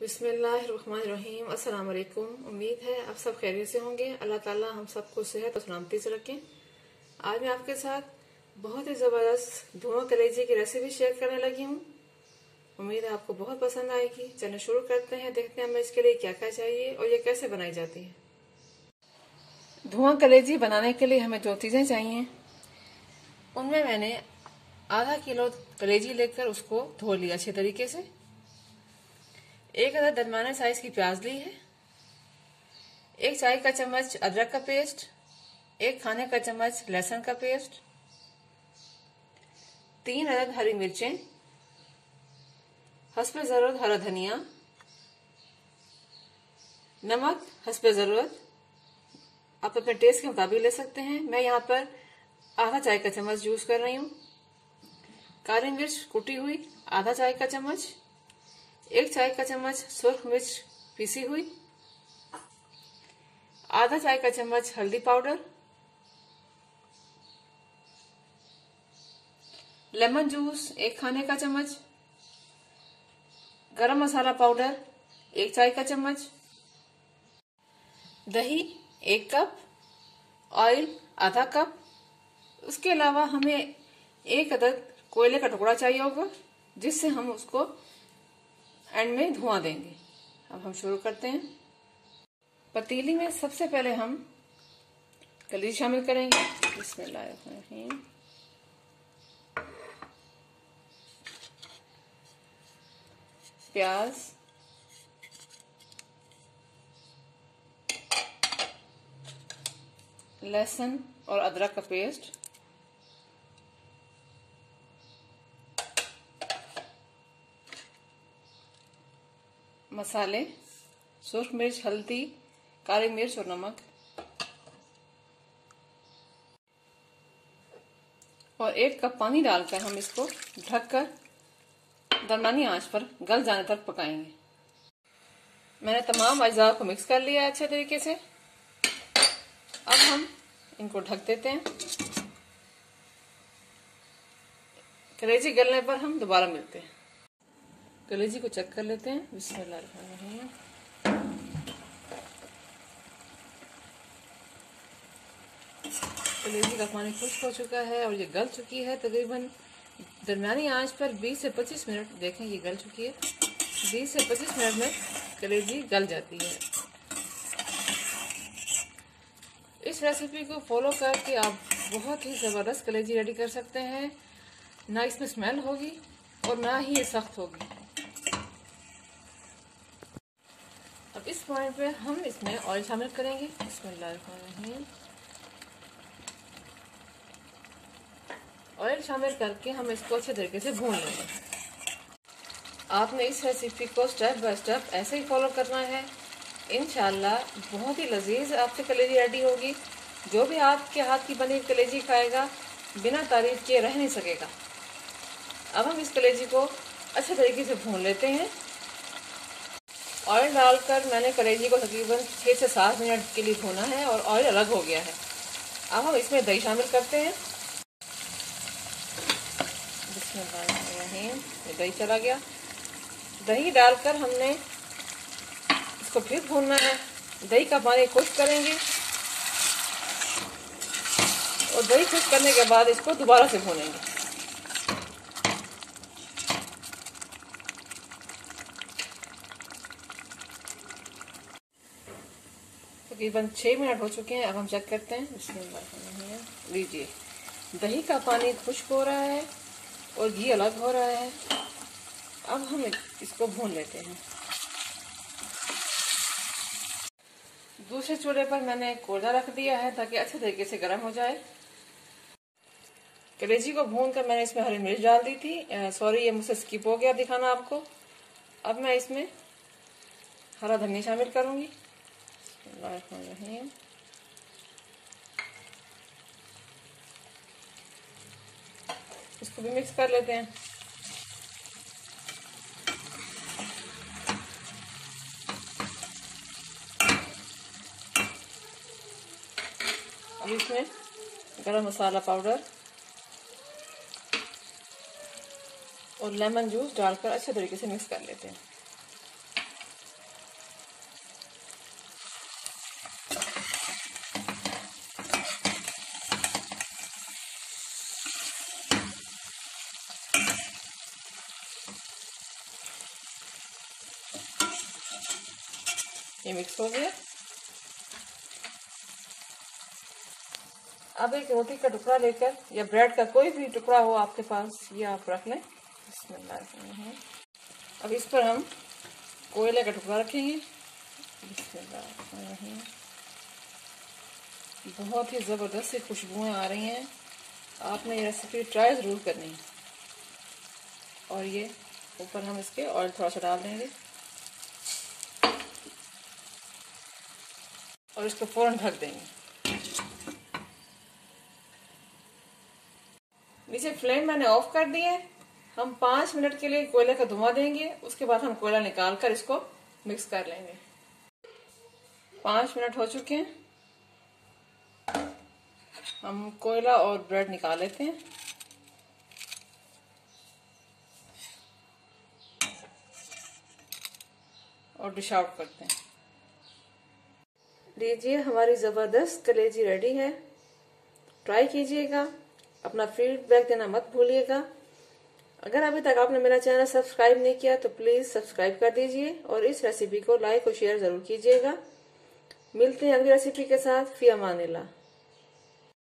बिस्मिल्लाहिर्रहमानिर्रहीम। अस्सलाम वालेकुम। उम्मीद है आप सब खैरियत से होंगे। अल्लाह ताला हम सबको सेहत और सलामती से रखें। आज मैं आपके साथ बहुत ही ज़बरदस्त धुआं कलेजी की रेसिपी शेयर करने लगी हूँ। उम्मीद है आपको बहुत पसंद आएगी। चलिए शुरू करते हैं, देखते हैं हमें इसके लिए क्या क्या चाहिए और ये कैसे बनाई जाती है। धुआं कलेजी बनाने के लिए हमें जो चीज़ें चाहिए उनमें मैंने आधा किलो कलेजी लेकर उसको धो लिया अच्छे तरीके से। एक अदद दरमियाने साइज की प्याज ली है। एक चाय का चम्मच अदरक का पेस्ट, एक खाने का चम्मच लहसुन का पेस्ट, 3 अदद हरी मिर्चें, हस्बे ज़रूरत हरा धनिया, नमक हस्बे ज़रूरत, आप अपने टेस्ट के मुताबिक ले सकते हैं। मैं यहाँ पर आधा चाय का चम्मच यूज कर रही हूँ। काली मिर्च कुटी हुई आधा चाय का चम्मच, 1 चाय का चम्मच सुर्ख मिर्च पीसी हुई, आधा चाय का चम्मच हल्दी पाउडर, लेमन जूस 1 खाने का चम्मच, गरम मसाला पाउडर 1 चाय का चम्मच, दही 1 कप, ऑयल आधा कप। उसके अलावा हमें 1 अदद कोयले का टुकड़ा चाहिए होगा जिससे हम उसको एंड में धुआं देंगे। अब हम शुरू करते हैं। पतीली में सबसे पहले हम कलेजी शामिल करेंगे। बिस्मिल्लाहिर्रहमानिर्रहीम। प्याज, लहसुन और अदरक का पेस्ट, मसाले सुर्ख मिर्च, हल्दी, काली मिर्च और नमक, और 1 कप पानी डालकर हम इसको ढककर दरमियानी आंच पर गल जाने तक पकाएंगे। मैंने तमाम अज्जा को मिक्स कर लिया है अच्छे तरीके से। अब हम इनको ढक देते हैं। कलेजी गलने पर हम दोबारा मिलते हैं। कलेजी को चेक कर लेते हैं। बिस्मिल्लाहिर्रहमानिर्रहीम। कलेजी का पानी खुश्क हो चुका है और ये गल चुकी है। तकरीबन दरमियानी आंच पर 20 से 25 मिनट। देखें ये गल चुकी है। 20 से 25 मिनट में कलेजी गल जाती है। इस रेसिपी को फॉलो करके आप बहुत ही ज़बरदस्त कलेजी रेडी कर सकते हैं। ना इसमें स्मेल होगी और ना ही ये सख्त होगी। अब इस पॉइंट पे हम इसमें ऑयल शामिल करेंगे। बिस्मिल्लाहिर्रहमानिर्रहीम। ऑयल शामिल करके हम इसको अच्छे तरीके से भून लेंगे। आपने इस रेसिपी को स्टेप बाय स्टेप ऐसे ही फॉलो करना है। इंशाल्लाह बहुत ही लजीज आपसे कलेजी रेडी होगी। जो भी आपके हाथ की बनी कलेजी खाएगा बिना तारीफ किए रह नहीं सकेगा। अब हम इस कलेजी को अच्छे तरीके से भून लेते हैं। ऑयल डालकर मैंने कलेजी को तकरीबन 6 से 7 मिनट के लिए भूना है और ऑयल अलग हो गया है। अब हम इसमें दही शामिल करते हैं। बिस्मिल्लाहिर्रहमानिर्रहीम। ये दही चला गया। दही डालकर हमने इसको फिर भूनना है। दही का पानी खुश्क करेंगे और दही खुश्क करने के बाद इसको दोबारा से भूनेंगे। तकरीबन 6 मिनट हो चुके हैं। अब हम चेक करते हैं। बिस्मिल्लाह। लीजिए दही का पानी खुश्क हो रहा है और घी अलग हो रहा है। अब हम इसको भून लेते हैं। दूसरे चूल्हे पर मैंने कोयला रख दिया है ताकि अच्छे तरीके से गर्म हो जाए। कलेजी को भून कर मैंने इसमें हरी मिर्च डाल दी थी। सॉरी ये मुझसे स्किप हो गया दिखाना आपको। अब मैं इसमें हरा धनिया शामिल करूंगी। इसको भी मिक्स कर लेते हैं। अब इसमें गरम मसाला पाउडर और लेमन जूस डालकर अच्छे तरीके से मिक्स कर लेते हैं। ये मिक्स हो गया। अब एक रोटी का टुकड़ा लेकर या ब्रेड का कोई भी टुकड़ा हो आपके पास, ये आप रख लें। बिस्मिल्लाह। अब इस पर हम कोयले का टुकड़ा रखेंगे। बिस्मिल्लाह। बहुत ही ज़बरदस्त सी खुशबुएं आ रही हैं। आपने ये रेसिपी ट्राई ज़रूर करनी है। और ये ऊपर हम इसके ऑयल थोड़ा सा डाल देंगे और इसको फ़ौरन ढक देंगे। नीचे फ्लेम मैंने ऑफ कर दी है। हम 5 मिनट के लिए कोयले का धुआं देंगे, उसके बाद हम कोयला निकाल कर इसको मिक्स कर लेंगे। 5 मिनट हो चुके हैं। हम कोयला और ब्रेड निकाल लेते हैं। और डिश आउट करते हैं। लीजिए, हमारी ज़बरदस्त कलेजी रेडी है। ट्राई कीजिएगा, अपना फीडबैक देना मत भूलिएगा। अगर अभी तक आपने मेरा चैनल सब्सक्राइब नहीं किया तो प्लीज़ सब्सक्राइब कर दीजिए और इस रेसिपी को लाइक और शेयर ज़रूर कीजिएगा। मिलते हैं अगली रेसिपी के साथ। फी अमानिल्लाह।